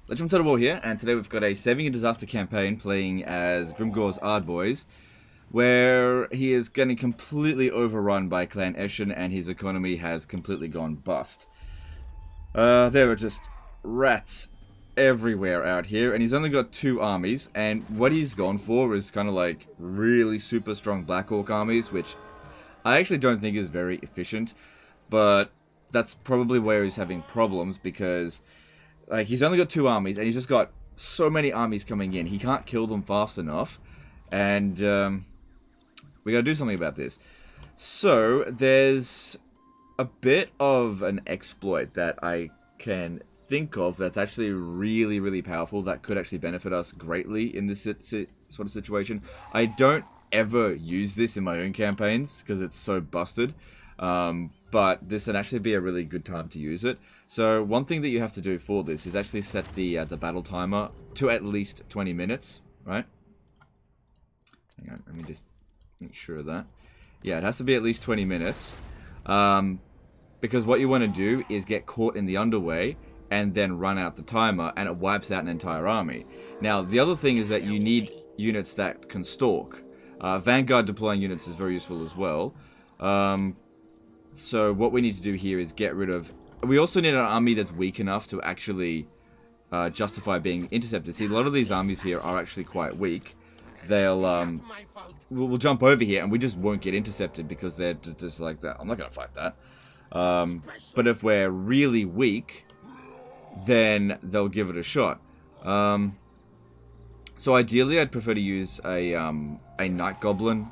Legend of War here, and today we've got a Saving a Disaster campaign playing as Grimgor's Ardboys, where he is getting completely overrun by Clan Eshin and his economy has completely gone bust. There are just rats everywhere out here, and he's only got 2 armies, and what he's gone for is kind of like really super strong Black Orc armies, which I actually don't think is very efficient, but that's probably where he's having problems because like he's only got 2 armies and he's just got so many armies coming in. He can't kill them fast enough, and we gotta do something about this. So there's a bit of an exploit that I can think of that's actually really, really powerful that could actually benefit us greatly in this sort of situation. I don't ever use this in my own campaigns because it's so busted, but this would actually be a really good time to use it. So one thing that you have to do for this is actually set the battle timer to at least 20 minutes, right? Hang on, let me just make sure of that. Yeah, it has to be at least 20 minutes. Because what you want to do is get caught in the underway and then run out the timer, and it wipes out an entire army. Now, the other thing is that you need units that can stalk. Vanguard deploying units is very useful as well. So what we need to do here is get rid of... We also need an army that's weak enough to actually justify being intercepted. See, a lot of these armies here are actually quite weak. They'll... We'll jump over here and we just won't get intercepted because they're just like that. I'm not going to fight that. But if we're really weak, then they'll give it a shot. So ideally, I'd prefer to use a Night Goblin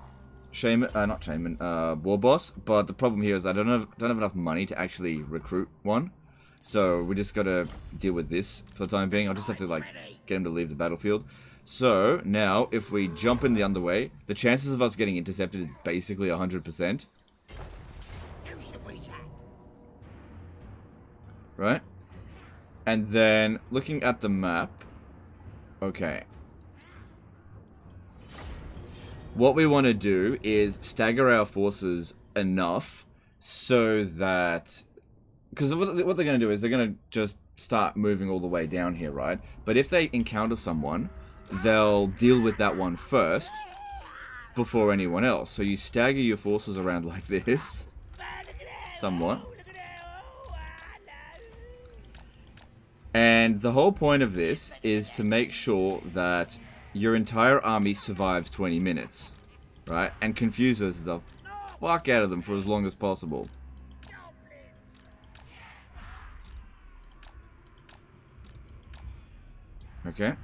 Shaman, not Shaman, War Boss. But the problem here is I don't have enough money to actually recruit one. So we just gotta deal with this for the time being. I'll just have to like get him to leave the battlefield. So now, if we jump in the underway, the chances of us getting intercepted is basically 100%. Right? And then, looking at the map, okay. What we want to do is stagger our forces enough so that... Because what they're going to do is they're going to just start moving all the way down here, right? But if they encounter someone, they'll deal with that one first before anyone else. So you stagger your forces around like this, somewhat. And the whole point of this is to make sure that your entire army survives 20 minutes, right? And confuses the fuck out of them for as long as possible. Okay.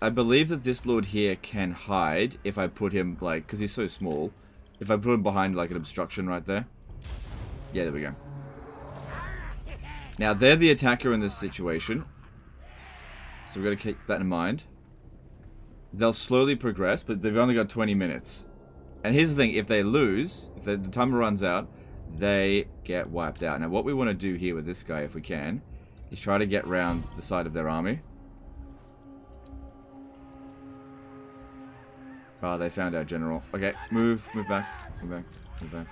I believe that this lord here can hide if I put him, like, because he's so small. If I put him behind, like, an obstruction right there. Yeah, there we go. Now, they're the attacker in this situation. So we've got to keep that in mind. They'll slowly progress, but they've only got 20 minutes. And here's the thing, if they lose, if the timer runs out, they get wiped out. Now, what we want to do here with this guy, if we can, is try to get round the side of their army. Ah, they found our general. Okay, move back, move back, move back.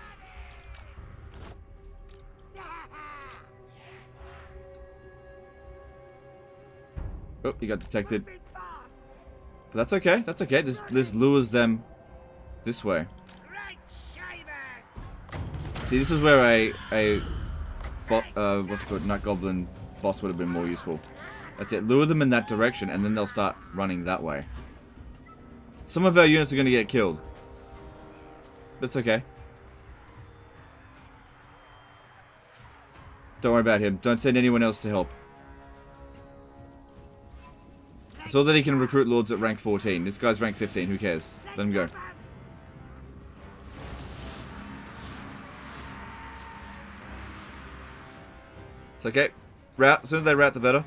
Oh, he got detected. But that's okay, that's okay. This lures them this way. See, this is where what's it called, Night Goblin boss would have been more useful. That's it, lure them in that direction and then they'll start running that way. Some of our units are going to get killed. But it's okay. Don't worry about him. Don't send anyone else to help. I saw that he can recruit lords at rank 14. This guy's rank 15. Who cares? Let him go. It's okay. Rout. As soon as they rout, the better.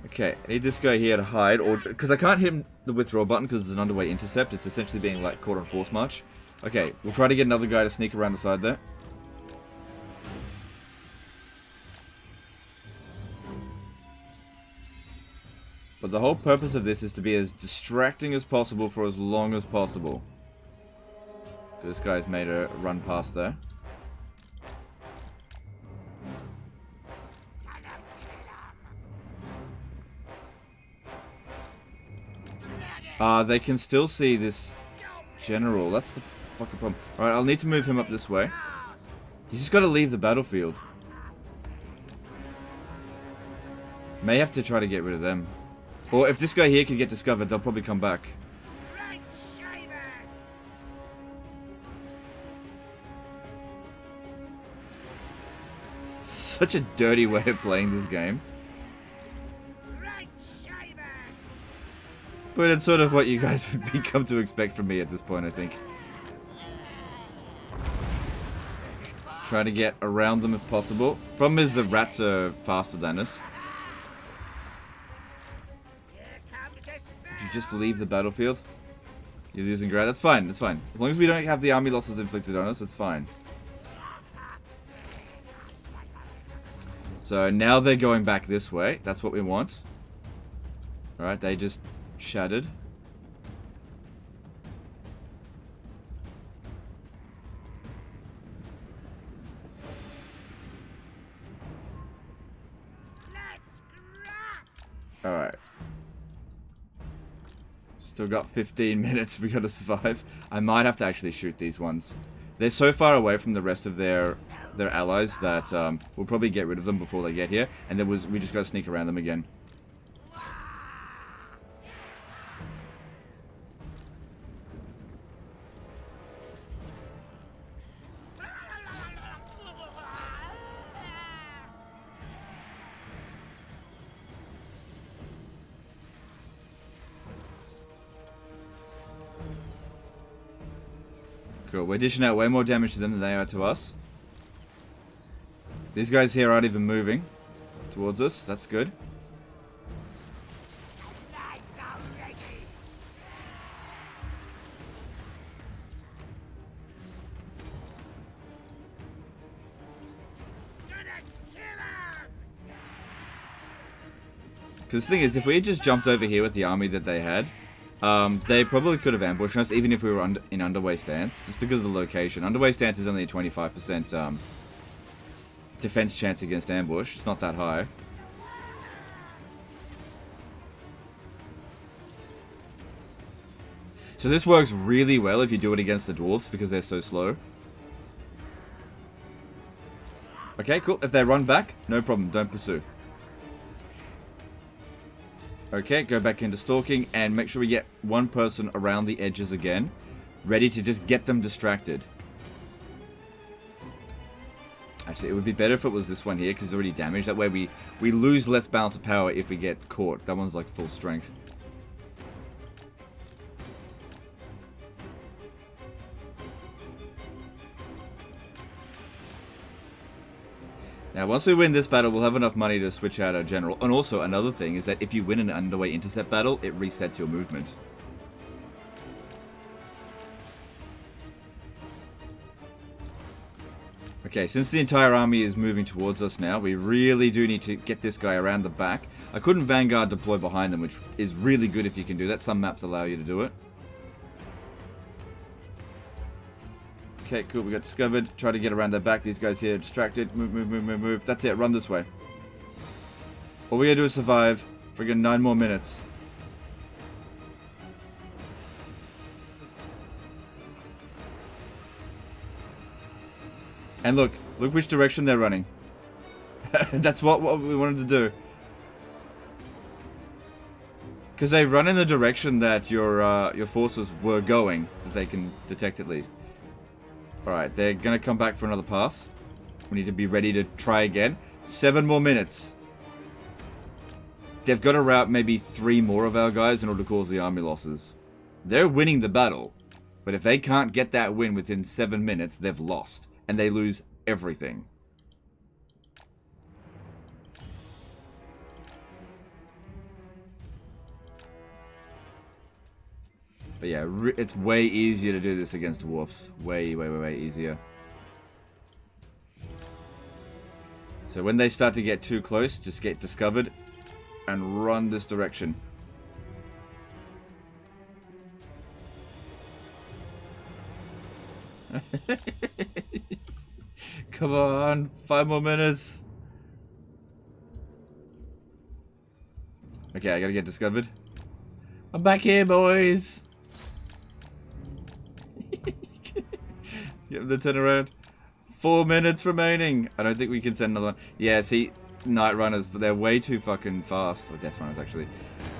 Okay, I need this guy here to hide, or because I can't hit him the withdraw button because it's an underway intercept. It's essentially being like caught on force march. Okay, we'll try to get another guy to sneak around the side there. But the whole purpose of this is to be as distracting as possible for as long as possible. This guy's made a run past there. They can still see this general. That's the fucking problem. Alright, I'll need to move him up this way. He's just got to leave the battlefield. May have to try to get rid of them. Or if this guy here can get discovered, they'll probably come back. Such a dirty way of playing this game. But it's sort of what you guys would become to expect from me at this point, I think. Try to get around them if possible. Problem is the rats are faster than us. Would you just leave the battlefield? You're losing ground. That's fine. That's fine. As long as we don't have the army losses inflicted on us, it's fine. So now they're going back this way. That's what we want. Alright, they just shattered. Alright. Still got 15 minutes we gotta survive. I might have to actually shoot these ones. They're so far away from the rest of their allies that we'll probably get rid of them before they get here. And then we just gotta sneak around them again. Cool. We're dishing out way more damage to them than they are to us. These guys here aren't even moving towards us. That's good. Because the thing is, if we had just jumped over here with the army that they had, they probably could have ambushed us, even if we were in underway stance, just because of the location. Underway stance is only a 25% defense chance against ambush. It's not that high. So this works really well if you do it against the dwarves, because they're so slow. Okay, cool. If they run back, no problem. Don't pursue. Okay, go back into stalking and make sure we get one person around the edges again, ready to just get them distracted. Actually, it would be better if it was this one here because it's already damaged. That way we lose less balance of power if we get caught. That one's like full strength. Now, once we win this battle, we'll have enough money to switch out our general. And also, another thing is that if you win an underway intercept battle, it resets your movement. Okay, since the entire army is moving towards us now, we really do need to get this guy around the back. I couldn't Vanguard deploy behind them, which is really good if you can do that. Some maps allow you to do it. Okay, cool. We got discovered. Try to get around their back. These guys here are distracted. Move, move, move, move, move. That's it. Run this way. All we gotta do is survive. Friggin' 9 more minutes. And look which direction they're running. That's what we wanted to do. Because they run in the direction that your forces were going, that they can detect at least. Alright, they're gonna come back for another pass. We need to be ready to try again. 7 more minutes. They've got to rout maybe 3 more of our guys in order to cause the army losses. They're winning the battle. But if they can't get that win within 7 minutes, they've lost. And they lose everything. But yeah, it's way easier to do this against dwarfs. Way, way, way, way easier. So when they start to get too close, just get discovered and run this direction. Come on, 5 more minutes. Okay, I gotta get discovered. I'm back here, boys. Get them to turn around. 4 minutes remaining. I don't think we can send another one. Yeah, see, Night Runners, they're way too fucking fast. Or Death Runners, actually.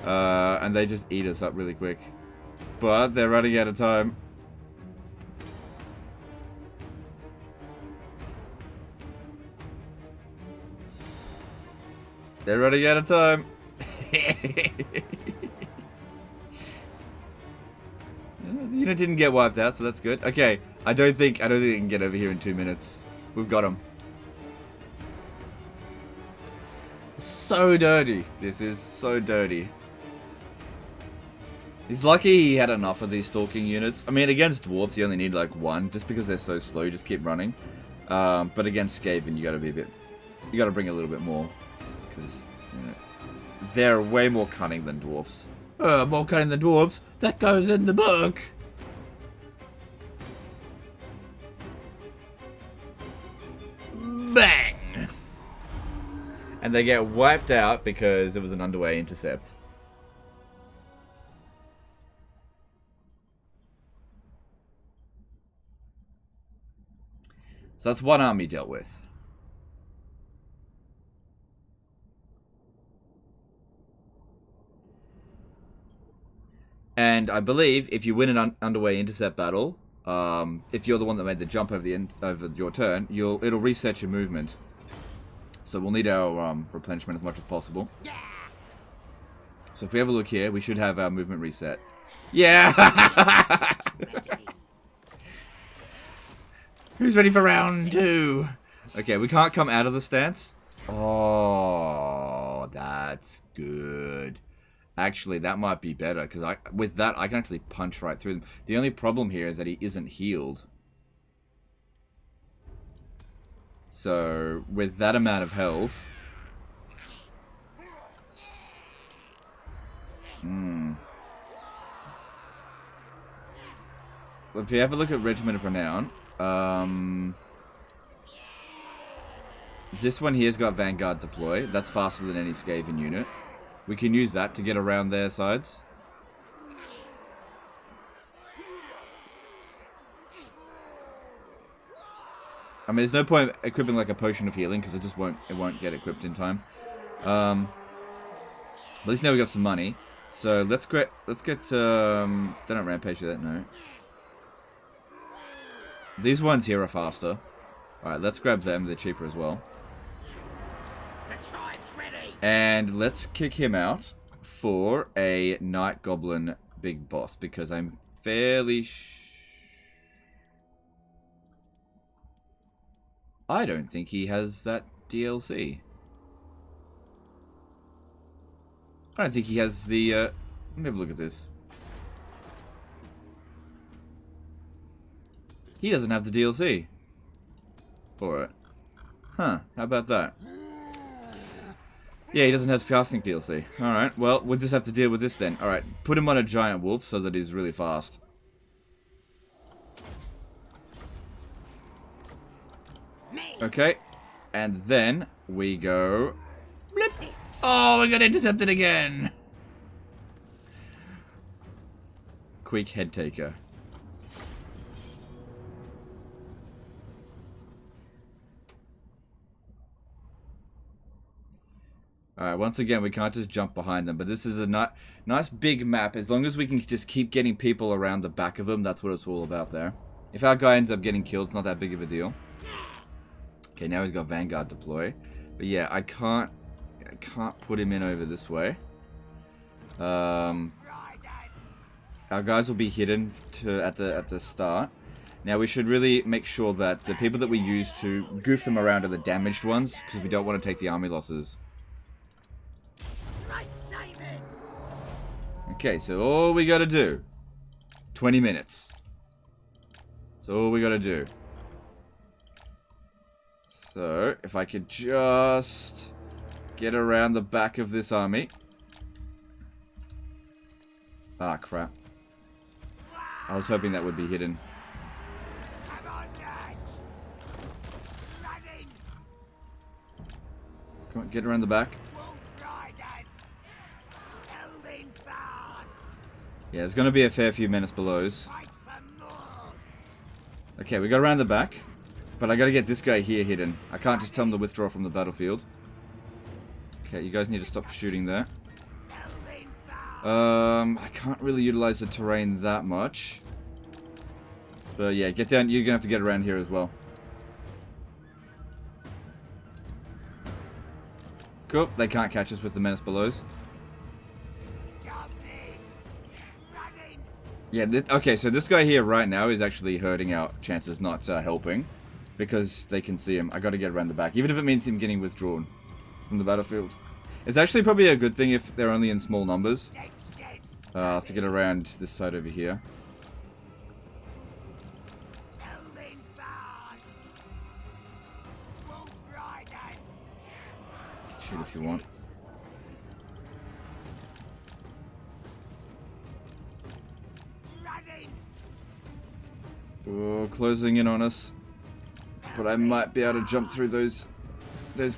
And they just eat us up really quick. But they're running out of time. They're running out of time. The unit didn't get wiped out, so that's good. Okay, I don't think we can get over here in 2 minutes. We've got him. So dirty. This is so dirty. He's lucky he had enough of these stalking units. I mean, against dwarves, you only need like 1, just because they're so slow. You just keep running. But against Skaven, you gotta be a bit. You gotta bring a little bit more, because you know, they're way more cunning than dwarves. More cunning than dwarves. That goes in the book. Bang! And they get wiped out because it was an underway intercept. So that's one army dealt with. And I believe if you win an underway intercept battle, if you're the one that made the jump over over your turn, it'll reset your movement. So we'll need our replenishment as much as possible. So if we have a look here, we should have our movement reset. Yeah! Who's ready for round 2? Okay, we can't come out of the stance. Oh, that's good. Actually, that might be better, because with that, I can actually punch right through them. The only problem here is that he isn't healed. So, with that amount of health... If you have a look at Regiment of Renown, this one here's got Vanguard deploy. That's faster than any Skaven unit. We can use that to get around their sides. I mean, there's no point equipping like a potion of healing because it won't get equipped in time. At least now we got some money. So let's get don't rampage that, no. These ones here are faster. Alright, let's grab them, they're cheaper as well. And let's kick him out for a Night Goblin Big Boss, because I'm fairly I don't think he has that DLC. I don't think he has the, let me have a look at this. He doesn't have the DLC for it. Huh, how about that? Yeah, he doesn't have Snikch DLC. Alright, well, we'll just have to deal with this then. Alright, put him on a giant wolf so that he's really fast. Okay, and then we go... Blip. Oh, we got intercepted again! Quick head taker. Alright, once again, we can't just jump behind them, but this is a nice big map. As long as we can just keep getting people around the back of them, that's what it's all about there. If our guy ends up getting killed, it's not that big of a deal. Okay, now he's got Vanguard deploy. But yeah, I can't put him in over this way. Our guys will be hidden at the start. Now we should really make sure that the people that we use to goof them around are the damaged ones, because we don't want to take the army losses. Okay, so all we gotta do, 20 minutes. That's all we gotta do. So, if I could just get around the back of this army. Ah, crap. I was hoping that would be hidden. get around the back. Yeah, there's going to be a fair few menace belows. Okay, we got around the back. But I got to get this guy here hidden. I can't just tell him to withdraw from the battlefield. Okay, you guys need to stop shooting there. I can't really utilize the terrain that much. But yeah, get down. You're going to have to get around here as well. Cool. They can't catch us with the menace belows. Yeah, okay, so this guy here right now is actually hurting our chances, not helping. Because they can see him. I gotta get around the back. Even if it means him getting withdrawn from the battlefield. It's actually probably a good thing if they're only in small numbers. I'll have to get around this side over here. Shoot if you want. Oh, closing in on us. But I might be able to jump through those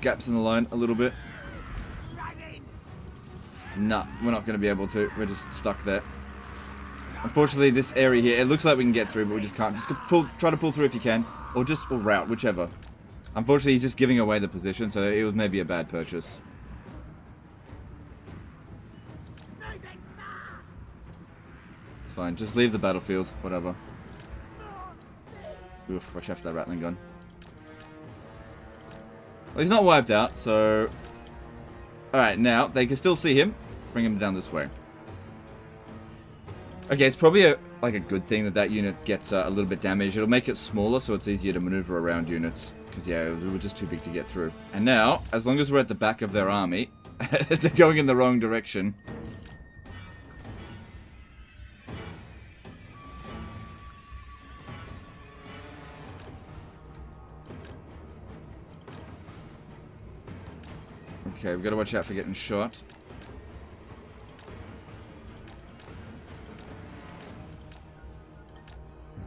gaps in the line a little bit. Nah, we're not going to be able to. We're just stuck there. Unfortunately, this area here, it looks like we can get through, but we just can't. Just try to pull through if you can. Or route, whichever. Unfortunately, he's just giving away the position, so it was maybe a bad purchase. It's fine. Just leave the battlefield. Whatever. Oof, watch out for that rattling gun. Well, he's not wiped out, so... Alright, now, they can still see him. Bring him down this way. Okay, it's probably a good thing that unit gets a little bit damaged. It'll make it smaller, so it's easier to maneuver around units. Because, yeah, we were just too big to get through. And now, as long as we're at the back of their army, they're going in the wrong direction. Okay, we've got to watch out for getting shot.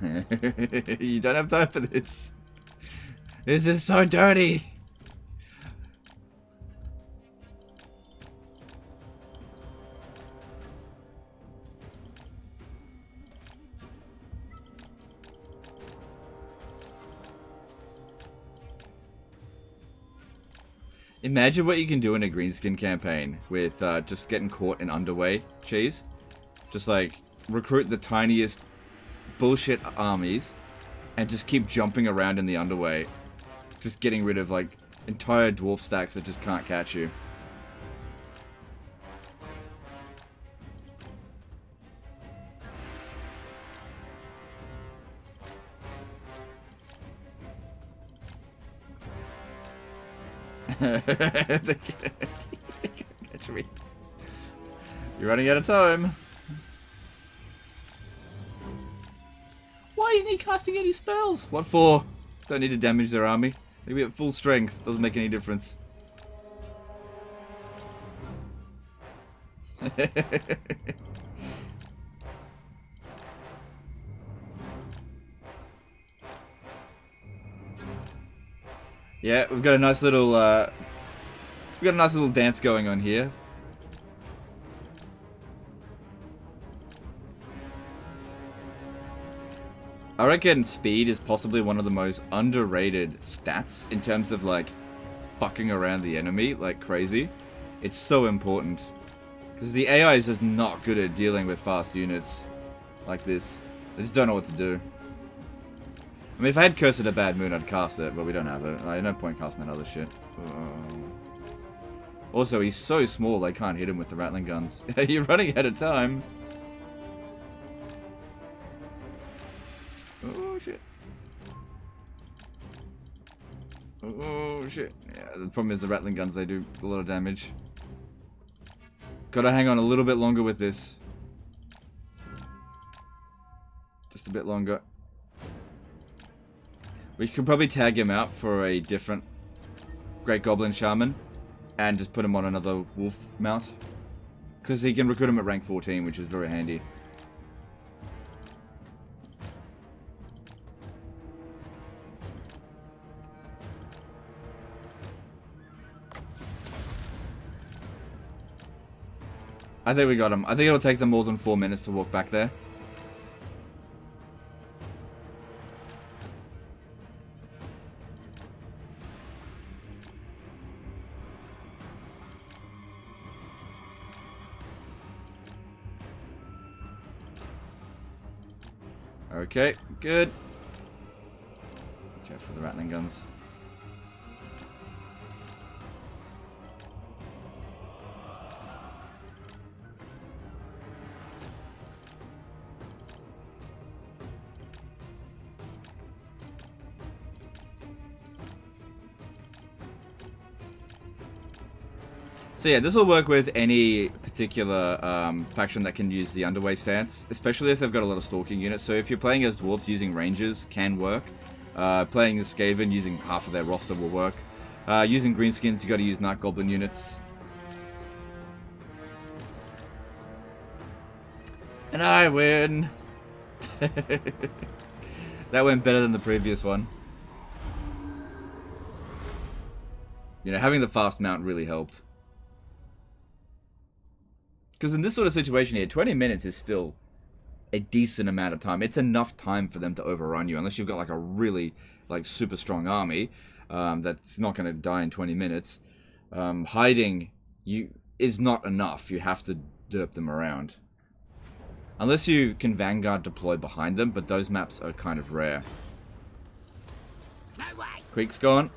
You don't have time for this. This is so dirty. Imagine what you can do in a greenskin campaign with just getting caught in underway cheese. Just like recruit the tiniest bullshit armies and just keep jumping around in the underway. Just getting rid of like entire dwarf stacks that just can't catch you. Catch me. You're running out of time. Why isn't he casting any spells? What for? Don't need to damage their army. Maybe at full strength. Doesn't make any difference. Yeah, we've got a nice little dance going on here. I reckon speed is possibly one of the most underrated stats in terms of like fucking around the enemy like crazy. It's so important because the AI is just not good at dealing with fast units like this. They just don't know what to do. I mean, if I had Curse of the Bad Moon, I'd cast it, but we don't have it. Like, no point casting that other shit. Also, he's so small, they can't hit him with the rattling guns. You're running out of time. Oh, shit. Oh, shit. Yeah, the problem is the rattling guns, they do a lot of damage. Gotta hang on a little bit longer with this. Just a bit longer. We could probably tag him out for a different Great Goblin Shaman and just put him on another wolf mount. Because he can recruit him at rank 14, which is very handy. I think we got him. I think it'll take them more than 4 minutes to walk back there. Okay, good. Watch out for the rattling guns. So yeah, this will work with any particular faction that can use the underway stance, especially if they've got a lot of stalking units. So if you're playing as dwarves, using rangers can work. Playing as Skaven, using half of their roster will work. Using greenskins, you got to use Night Goblin units. And I win! That went better than the previous one. You know, having the fast mount really helped. Because in this sort of situation here, 20 minutes is still a decent amount of time. It's enough time for them to overrun you, unless you've got like a really like super strong army that's not going to die in 20 minutes. Hiding is not enough. You have to derp them around. Unless you can Vanguard deploy behind them, but those maps are kind of rare. Creek's gone.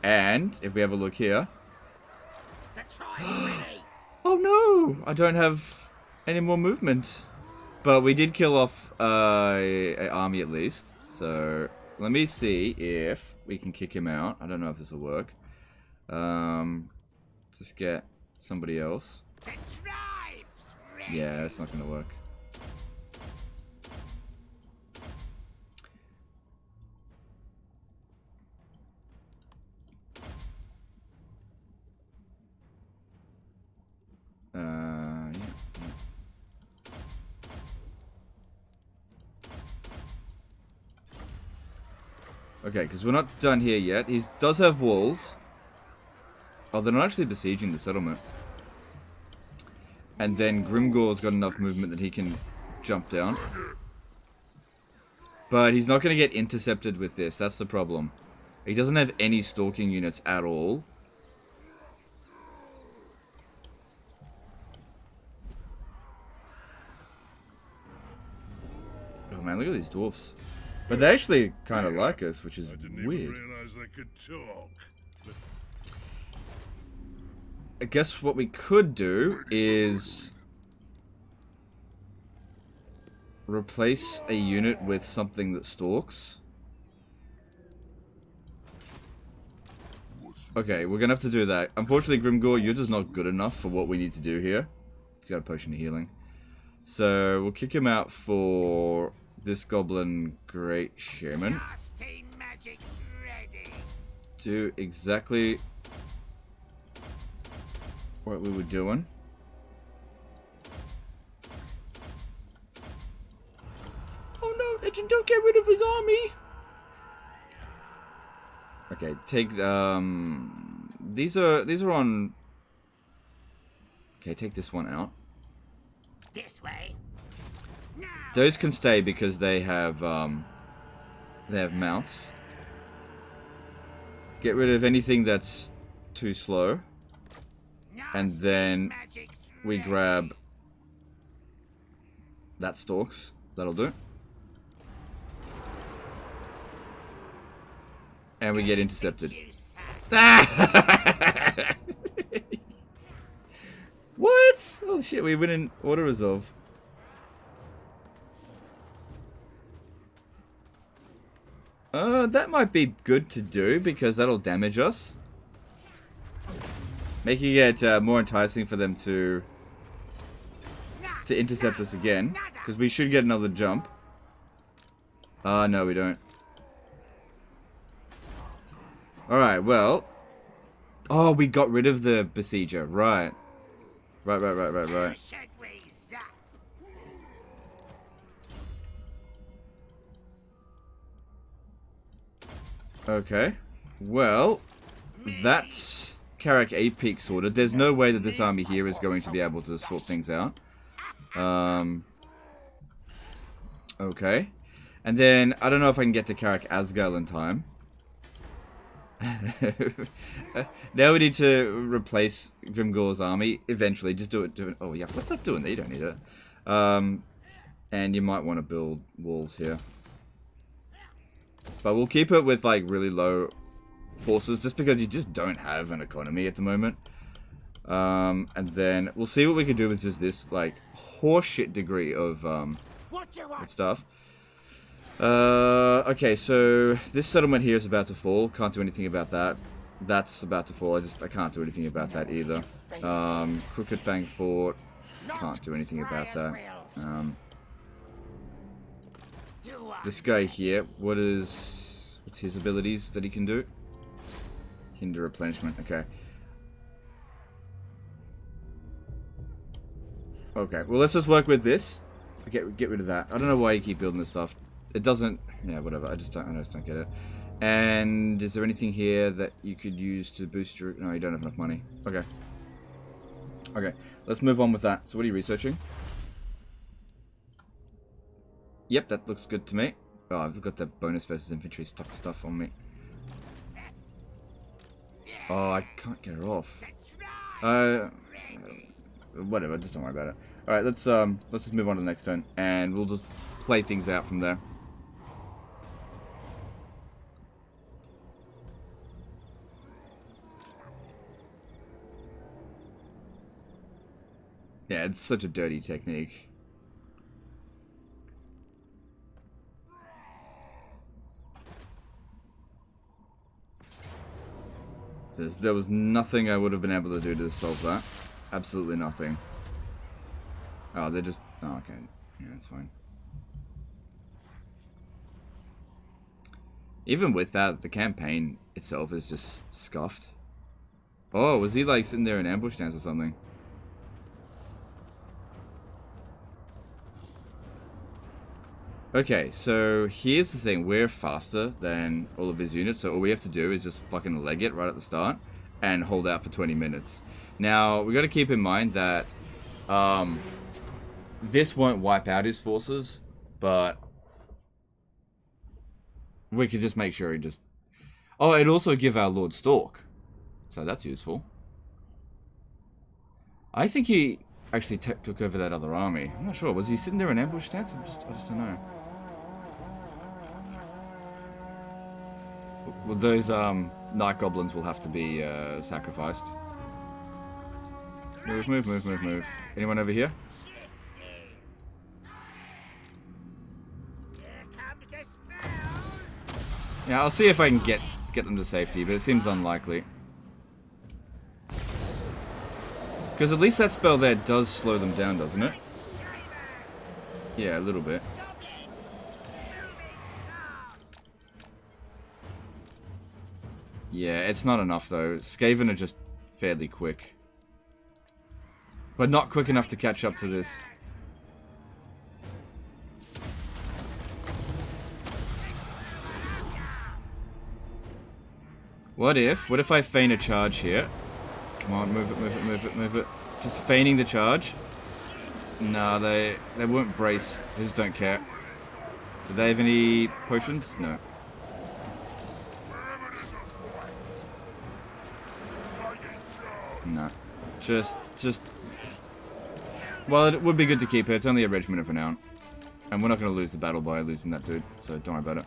And if we have a look here... Oh no! I don't have any more movement. But we did kill off an army at least. So let me see if we can kick him out. I don't know if this will work. Just get somebody else. Yeah, it's not going to work. Yeah. Okay, because we're not done here yet. He does have walls. Oh, they're not actually besieging the settlement. And then Grimgore's got enough movement that he can jump down. But he's not going to get intercepted with this. That's the problem. He doesn't have any stalking units at all. Oh man, look at these dwarfs. But they actually kind of like us, which is weird. I guess what we could do is replace a unit with something that stalks. Okay, we're gonna have to do that. Unfortunately, Grimgore, you're just not good enough for what we need to do here. He's got a potion of healing. So we'll kick him out for this Goblin Great Shaman. Do exactly what we were doing. Oh no, Eshin, don't get rid of his army! Okay, take these are on. Okay, take this one out. This way. Those can stay because they have mounts. Get rid of anything that's too slow. And then we grab that stalks. That'll do. And we get intercepted. What? Oh shit, we win in auto resolve. That might be good to do because that'll damage us. Making it more enticing for them to intercept us again. Because we should get another jump. No we don't. Alright, well. Oh, we got rid of the besieger. Right. Right. Okay. Well, that's Karak a peak sorted, there's no way that this army here is going to be able to sort things out. Okay. And then, I don't know if I can get to Karak Asgal in time. Now we need to replace Grimgor's army eventually. Just do it. Oh yeah, what's that doing? You don't need it. And you might want to build walls here, but we'll keep it with like really low forces, just because you just don't have an economy at the moment. And then we'll see what we can do with just this like horseshit degree of stuff. Okay, so this settlement here is about to fall. Can't do anything about that. That's about to fall. I can't do anything about that either. Crooked Fang Fort. Can't do anything about that. This guy here, what's his abilities that he can do? Hinder replenishment. Okay. Okay. Well, let's just work with this. Get rid of that. I don't know why you keep building this stuff. It doesn't. Yeah, whatever. I just don't get it. And is there anything here that you could use to boost your? No, you don't have enough money. Okay. Okay. Let's move on with that. So, what are you researching? Yep, that looks good to me. Oh, I've got the bonus versus infantry stuff on me. Oh, I can't get her off. Whatever. Just don't worry about it. All right, let's just move on to the next turn, and we'll just play things out from there. Yeah, it's such a dirty technique. There was nothing I would have been able to do to solve that. Absolutely nothing. Oh, they're just... Oh, okay. Yeah, that's fine. Even with that, the campaign itself is just scuffed. Oh, was he like sitting there in ambush stance or something? Okay, so here's the thing. We're faster than all of his units, so all we have to do is just fucking leg it right at the start and hold out for 20 minutes. Now, we got to keep in mind that this won't wipe out his forces, but we could just make sure he just... Oh, it'd also give our Lord Stalk, so that's useful. I think he actually took over that other army. I'm not sure. Was he sitting there in ambush stance? I just don't know. Well, those night goblins will have to be sacrificed. Move, move, move, move, move. Anyone over here? Yeah, I'll see if I can get them to safety, but it seems unlikely. Because at least that spell there does slow them down, doesn't it? Yeah, a little bit. Yeah, it's not enough though. Skaven are just fairly quick. But not quick enough to catch up to this. What if I feign a charge here? Come on, move it, move it, move it, move it. Just feigning the charge. No, they won't brace. They just don't care. Do they have any potions? No. No. Just... Well, it would be good to keep it. It's only a regiment of renown. And we're not going to lose the battle by losing that dude, so don't worry about it.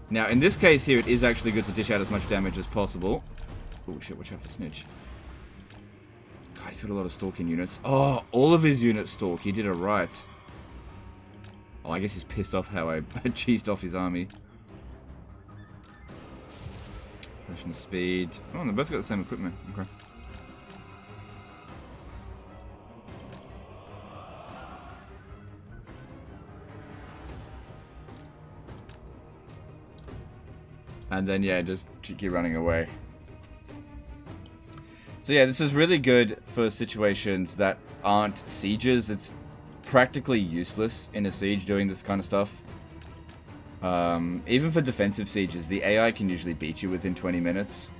Now, in this case here, it is actually good to dish out as much damage as possible. Oh shit, watch out for Snikch. God, he's got a lot of stalking units. Oh, all of his units stalk. He did it right. Oh, I guess he's pissed off how I cheesed off his army. Potion speed. Oh, they both got the same equipment. Okay. And then, yeah, just keep running away. So yeah, this is really good for situations that aren't sieges. It's practically useless in a siege doing this kind of stuff. Even for defensive sieges, the AI can usually beat you within 20 minutes.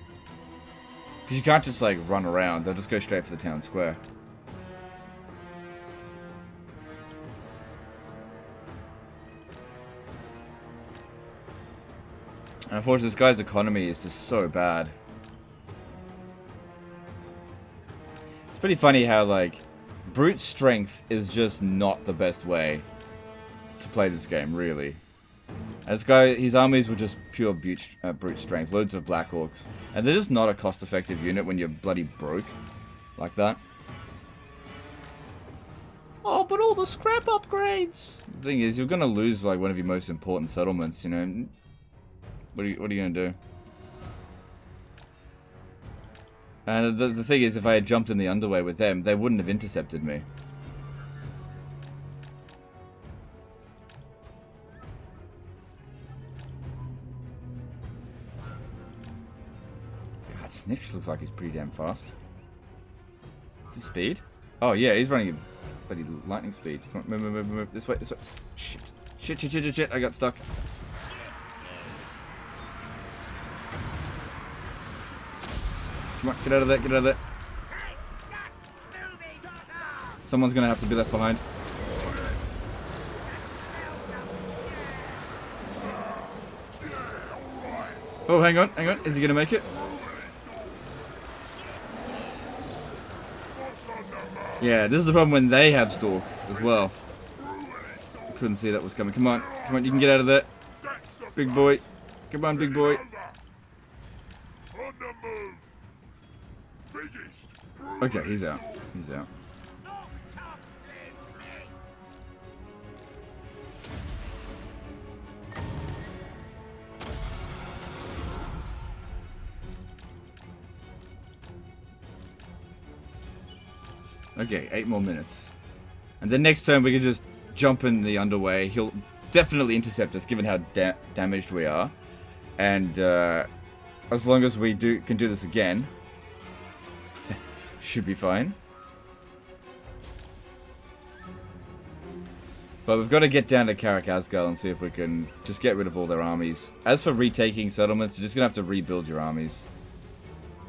Because you can't just, like, run around. They'll just go straight for the town square. And unfortunately, this guy's economy is just so bad. It's pretty funny how, like, brute strength is just not the best way to play this game, really. And this guy, his armies were just pure brute strength, loads of Black Orcs. And they're just not a cost-effective unit when you're bloody broke like that. Oh, but all the scrap upgrades! The thing is, you're gonna lose, like, one of your most important settlements, you know. What are you gonna do? And the thing is, if I had jumped in the underway with them, they wouldn't have intercepted me. God, Snikch looks like he's pretty damn fast. What's his speed? Oh yeah, he's running at bloody lightning speed. Come on, move. This way. Shit. I got stuck. Come on, get out of there. Someone's gonna have to be left behind. Oh, hang on. Is he gonna make it? Yeah, this is the problem when they have Stalk as well. Couldn't see that was coming. Come on, you can get out of there. Big boy. Come on, big boy. Okay, he's out. Okay, 8 more minutes. And then next turn we can just jump in the underway. He'll definitely intercept us given how damaged we are. And as long as we can do this again, should be fine. But we've got to get down to Karak Azgal and see if we can just get rid of all their armies. As for retaking settlements, you're just going to have to rebuild your armies.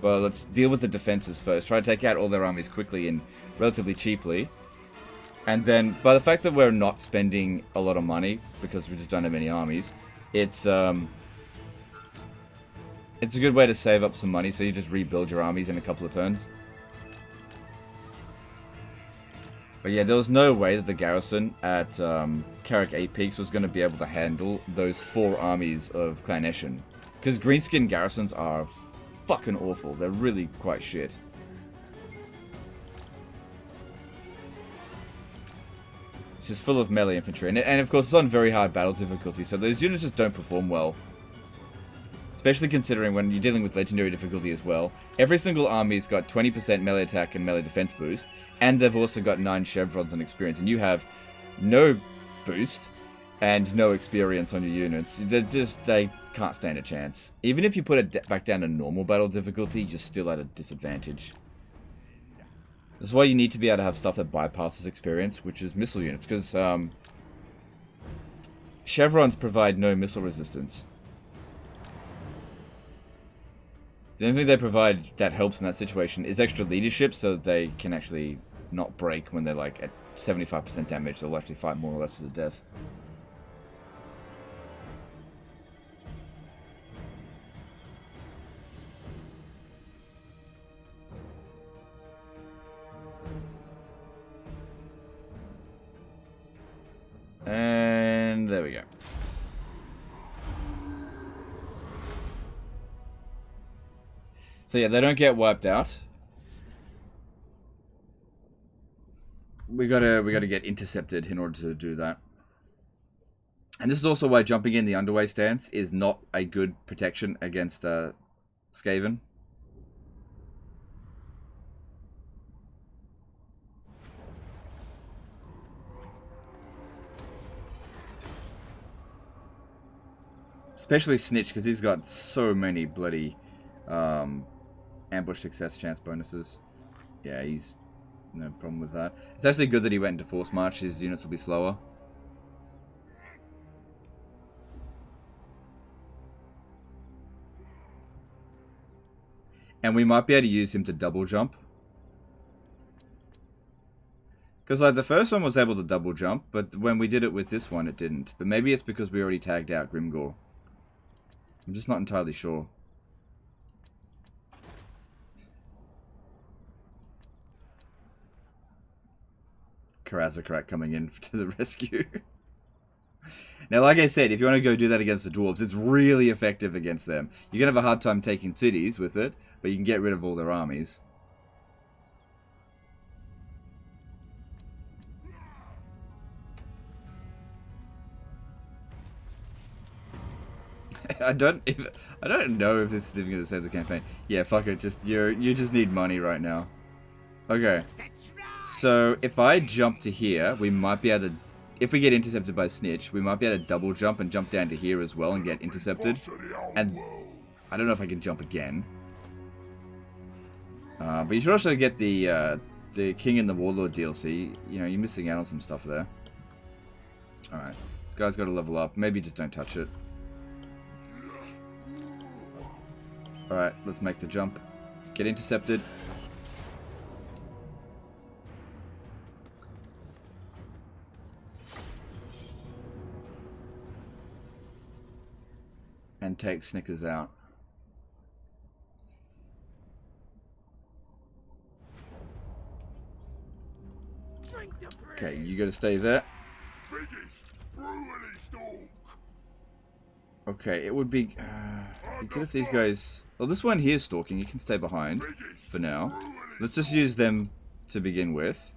But let's deal with the defenses first. Try to take out all their armies quickly and relatively cheaply. And then, by the fact that we're not spending a lot of money, because we just don't have any armies, it's a good way to save up some money, so you just rebuild your armies in a couple of turns. But yeah, there was no way that the garrison at Karak 8 Peaks was going to be able to handle those 4 armies of Clan Eshin. Because greenskin garrisons are fucking awful. They're really quite shit. It's just full of melee infantry. And of course, it's on very hard battle difficulty, so those units just don't perform well. Especially considering when you're dealing with legendary difficulty as well. Every single army's got 20% melee attack and melee defense boost, and they've also got 9 chevrons on experience, and you have no boost and no experience on your units. They can't stand a chance. Even if you put it back down to normal battle difficulty, you're still at a disadvantage. That's why you need to be able to have stuff that bypasses experience, which is missile units, because chevrons provide no missile resistance. The only thing they provide that helps in that situation is extra leadership, so that they can actually not break when they're like at 75% damage. They'll actually fight more or less to the death. And there we go. So yeah, they don't get wiped out. We gotta get intercepted in order to do that. And this is also why jumping in the underway stance is not a good protection against Skaven. Especially Snikch, because he's got so many bloody ambush success chance bonuses. Yeah, he's no problem with that. It's actually good that he went into Force March. His units will be slower. And we might be able to use him to double jump. Because like the first one was able to double jump, but when we did it with this one, it didn't. But maybe it's because we already tagged out Grimgor. I'm just not entirely sure. Karazakrak coming in to the rescue. Now, like I said, if you want to go do that against the dwarves, it's really effective against them. You're going to have a hard time taking cities with it, but you can get rid of all their armies. I don't know if this is even going to save the campaign. Yeah, fuck it. You just need money right now. Okay. So if I jump to here, we might be able to. If we get intercepted by Snikch, we might be able to double jump and jump down to here as well and get intercepted. And I don't know if I can jump again. But you should also get the King and the Warlord DLC. You know, you're missing out on some stuff there. Alright. This guy's got to level up. Maybe just don't touch it. Alright, let's make the jump. Get intercepted. And take Snickers out. Okay, you gotta stay there. Okay, it would be good if these guys... Well, this one here is stalking. You can stay behind for now. Let's just use them to begin with.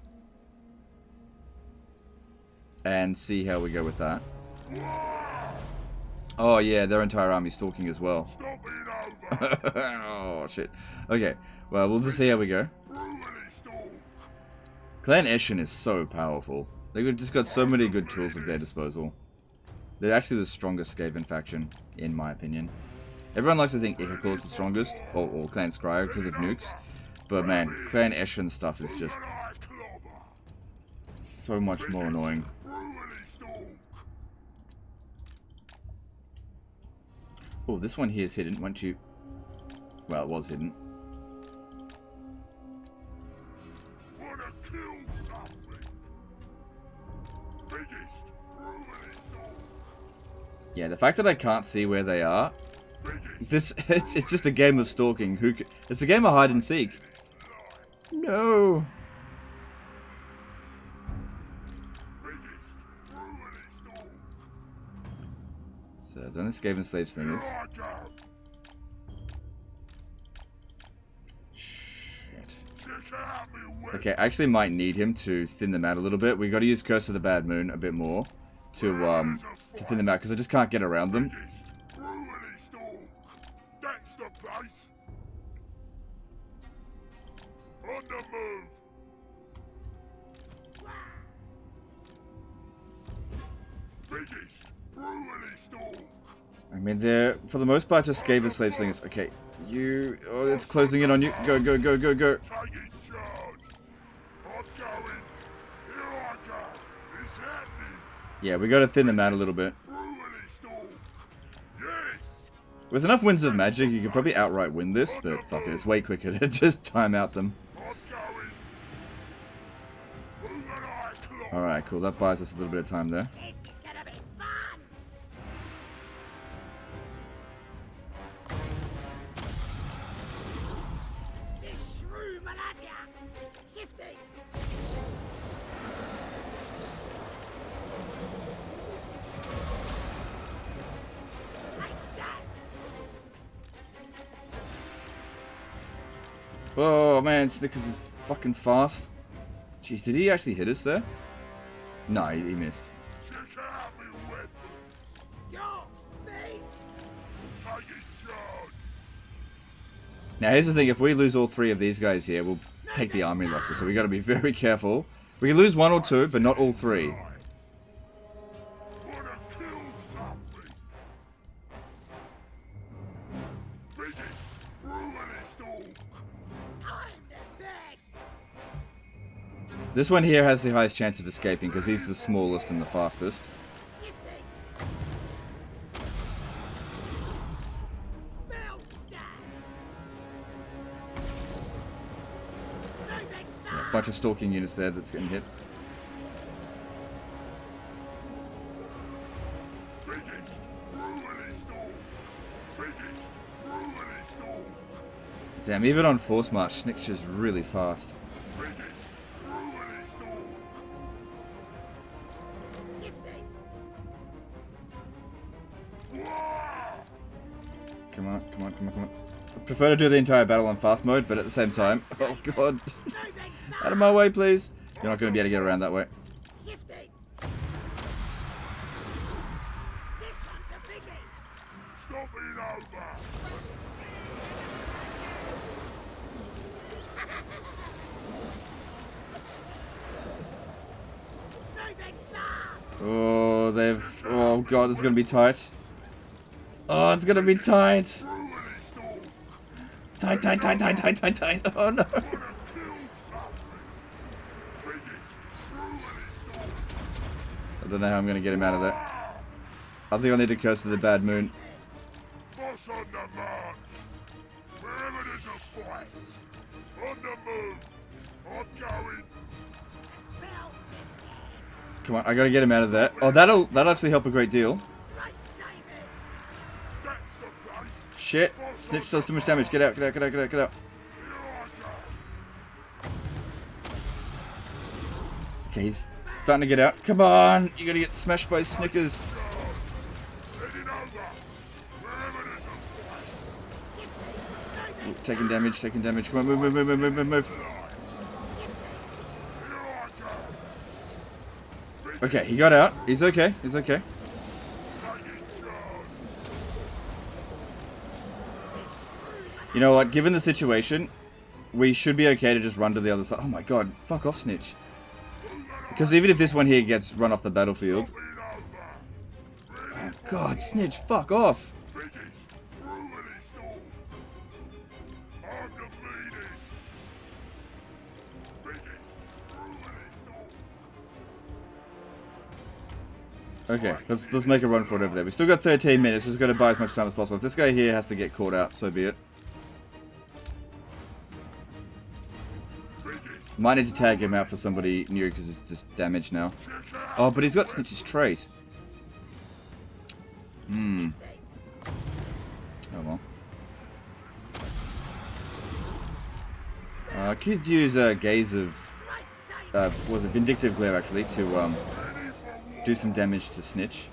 And see how we go with that. Oh, yeah, their entire army's stalking as well. Oh, shit. Okay, well, we'll just see how we go. Clan Eshin is so powerful. They've just got so many good tools at their disposal. They're actually the strongest Skaven faction, in my opinion. Everyone likes to think Ikakor is the strongest, or Clan Scryer because of nukes. But man, Clan Eshin stuff is just so much more annoying. Oh, this one here is hidden, won't you? Well, it was hidden. Yeah, the fact that I can't see where they are, it's just a game of stalking. It's a game of hide and seek. No. So, done this Skaven slave slingers. Shit. Okay, I actually might need him to thin them out a little bit. We got to use Curse of the Bad Moon a bit more to thin them out because I just can't get around them. I mean, they're, for the most part, just Skaven slave slingers. Okay, you... Oh, it's closing in on you. Go, go, go, go, go. Yeah, we gotta thin them out a little bit. With enough Winds of Magic, you could probably outright win this, but fuck it, it's way quicker to just time out them. Alright, cool. That buys us a little bit of time there. Oh man, Snickers is fucking fast. Jeez, did he actually hit us there? No, he missed. Now here's the thing, if we lose all three of these guys here, we'll take the army losses, so we gotta be very careful. We can lose one or two, but not all three. This one here has the highest chance of escaping because he's the smallest and the fastest. bunch of stalking units there that's getting hit. Damn, even on force march, Snikch is really fast. Come on, come on, come on, come on. I prefer to do the entire battle on fast mode, but at the same time... Oh god. Out of my way, please. You're not going to be able to get around that way. Oh, they've... Oh god, this is going to be tight. Oh, it's going to be tight. Tight, tight, tight, tight, tight, tight, tight. Oh no. I don't know how I'm going to get him out of there. I think I'll need to curse to the bad moon. Boss on the march. Wherever there's a fight. On the move. I'm going. Come on, I gotta get him out of there. Oh, that'll actually help a great deal. Shit. Snikch does too much damage. Get out, get out, get out, get out, get out. Okay, he's starting to get out. Come on! You're gonna get smashed by Snickers. Ooh, taking damage, taking damage. Come on, move, move, move, move, move, move, move. Okay, he got out. He's okay. He's okay. You know what? Given the situation, we should be okay to just run to the other side. Oh my god. Fuck off, Snikch. Because even if this one here gets run off the battlefield... Oh god, Snikch, fuck off. Okay, let's make a run for it over there. We still got 13 minutes. We're just going to buy as much time as possible. If this guy here has to get caught out, so be it. Might need to tag him out for somebody new because it's just damaged now. Oh, but he's got Snikch's trait. Hmm. Oh well. I could use a gaze of... was it Vindictive Glare actually to do some damage to Snikch.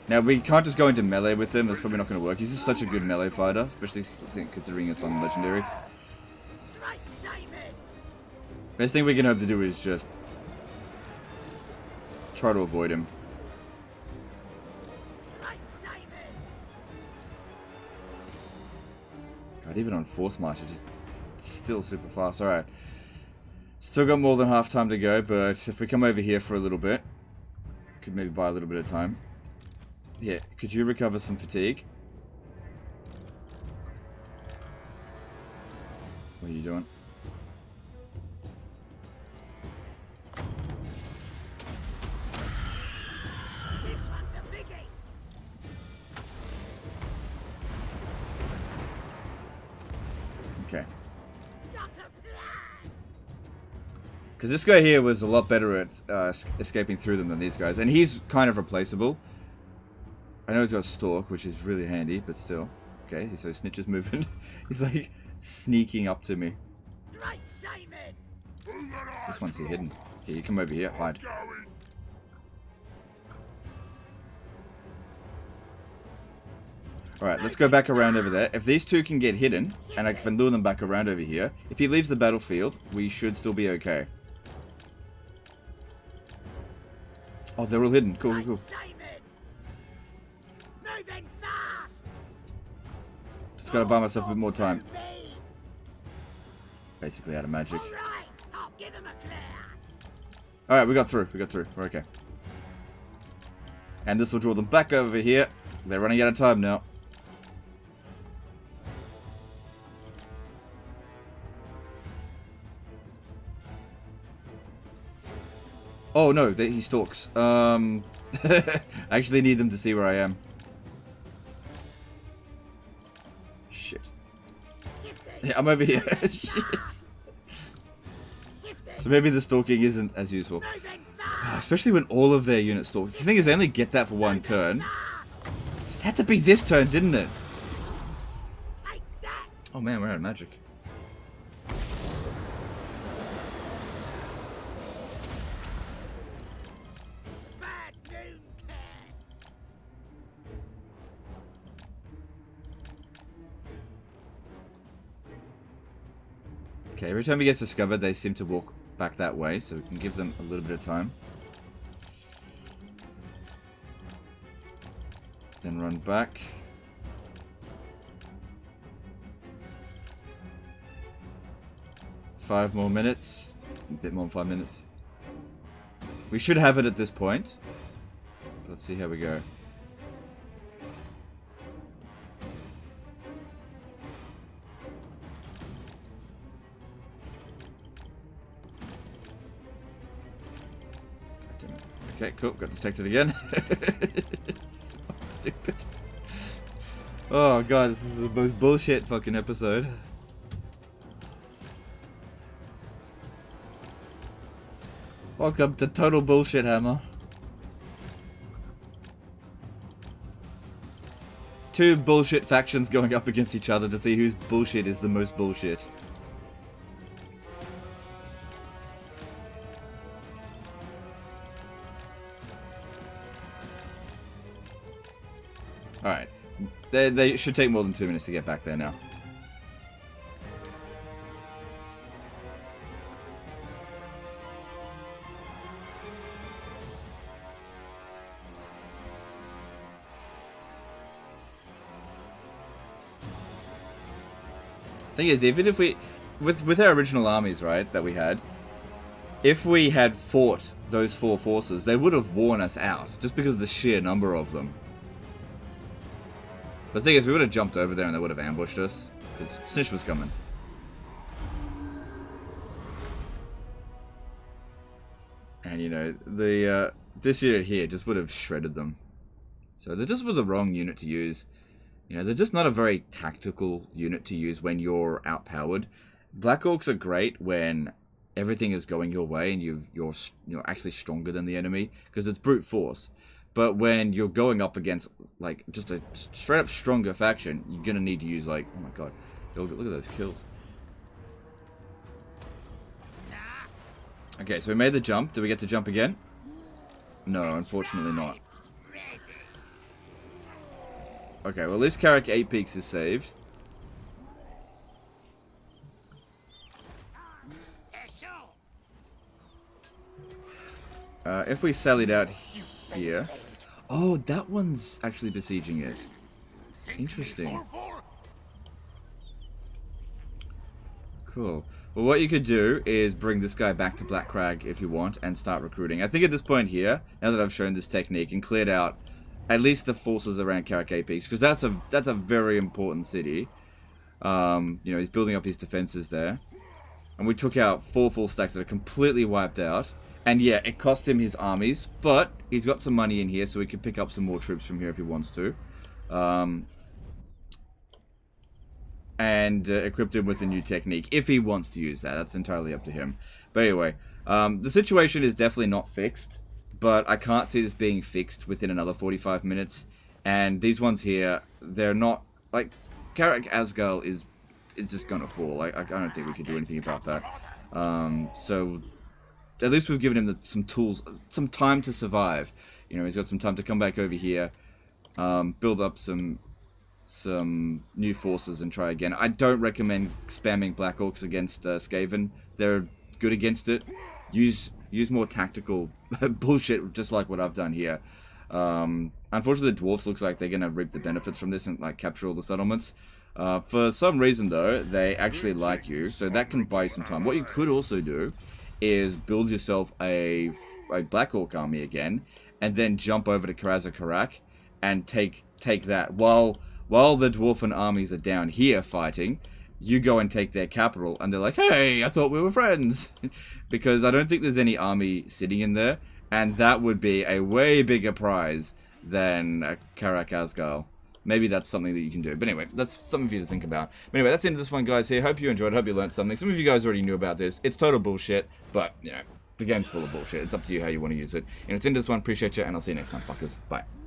Now we can't just go into melee with him, that's probably not going to work. He's just such a good melee fighter, especially considering it's on legendary. Best thing we can hope to do is just try to avoid him. God, even on force march, it's still super fast. Alright. Still got more than half time to go, but if we come over here for a little bit, could maybe buy a little bit of time. Yeah, could you recover some fatigue? What are you doing? Okay. Because this guy here was a lot better at escaping through them than these guys. And he's kind of replaceable. I know he's got Stalk, which is really handy, but still. Okay, so Snikch is moving. He's like sneaking up to me. This one's here hidden. Okay, you come over here, hide. Alright, let's go back around over there. If these two can get hidden, and I can lure them back around over here, if he leaves the battlefield, we should still be okay. Oh, they're all hidden. Cool, cool, cool. Just gotta buy myself a bit more time. Basically out of magic. Alright, we got through. We got through. We're okay. And this will draw them back over here. They're running out of time now. Oh no, he stalks. I actually need them to see where I am. Shit. Yeah, I'm over here. Shit. So maybe the stalking isn't as useful. Especially when all of their units stalk. The thing is, they only get that for one turn. It had to be this turn, didn't it? Oh man, we're out of magic. Okay, every time he gets discovered, they seem to walk back that way, so we can give them a little bit of time. Then run back. Five more minutes. A bit more than 5 minutes. We should have it at this point. Let's see how we go. Okay, cool. Got detected again. Stupid. Oh god, this is the most bullshit fucking episode. Welcome to Total Bullshit Hammer. Two bullshit factions going up against each other to see whose bullshit is the most bullshit. Alright. They should take more than 2 minutes to get back there now. Thing is, even if we... With our original armies, right, that we had, if we had fought those four forces, they would have worn us out, just because of the sheer number of them. The thing is, we would have jumped over there and they would have ambushed us, because Snikch was coming. And, you know, the this unit here just would have shredded them. So they just were the wrong unit to use. You know, they're just not a very tactical unit to use when you're outpowered. Black Orcs are great when everything is going your way and you're actually stronger than the enemy, because it's brute force. But when you're going up against, like, just a straight up stronger faction, you're gonna need to use, like, oh my god, look at those kills. Okay, so we made the jump. Do we get to jump again? No, unfortunately not. Okay, well, at least Karak 8 Peaks is saved. If we sallied out here... Oh, that one's actually besieging it. Interesting. Cool. Well, what you could do is bring this guy back to Black Crag if you want and start recruiting. I think at this point here, now that I've shown this technique and cleared out at least the forces around Karak 8 Peaks, because that's a very important city. You know, he's building up his defenses there. And we took out 4 full stacks that are completely wiped out. And yeah, it cost him his armies, but he's got some money in here, so he can pick up some more troops from here if he wants to. And equipped him with a new technique, if he wants to use that. That's entirely up to him. But anyway, the situation is definitely not fixed, but I can't see this being fixed within another 45 minutes. And these ones here, they're not... Like, Karak Asgal is just gonna fall. I don't think we can do anything about that. So... At least we've given him some tools, some time to survive. You know, he's got some time to come back over here, build up some new forces and try again. I don't recommend spamming Black Orcs against Skaven. They're good against it. Use more tactical bullshit, just like what I've done here. Unfortunately, the Dwarfs looks like they're going to reap the benefits from this and like capture all the settlements. For some reason, though, they actually like you, so that can buy you some time. What you could also do is build yourself a Black Orc army again, and then jump over to Karak and take that. While the Dwarfen armies are down here fighting, you go and take their capital, and they're like, hey, I thought we were friends. Because I don't think there's any army sitting in there, and that would be a way bigger prize than Karak Asgal. maybe that's something that you can do. But anyway, that's something for you to think about. But anyway, that's the end of this one, guys. Here, hope you enjoyed. Hope you learned something. Some of you guys already knew about this. It's total bullshit, but you know, the game's full of bullshit. It's up to you how you want to use it. And it's the end of this one. Appreciate you, and I'll see you next time, fuckers. Bye.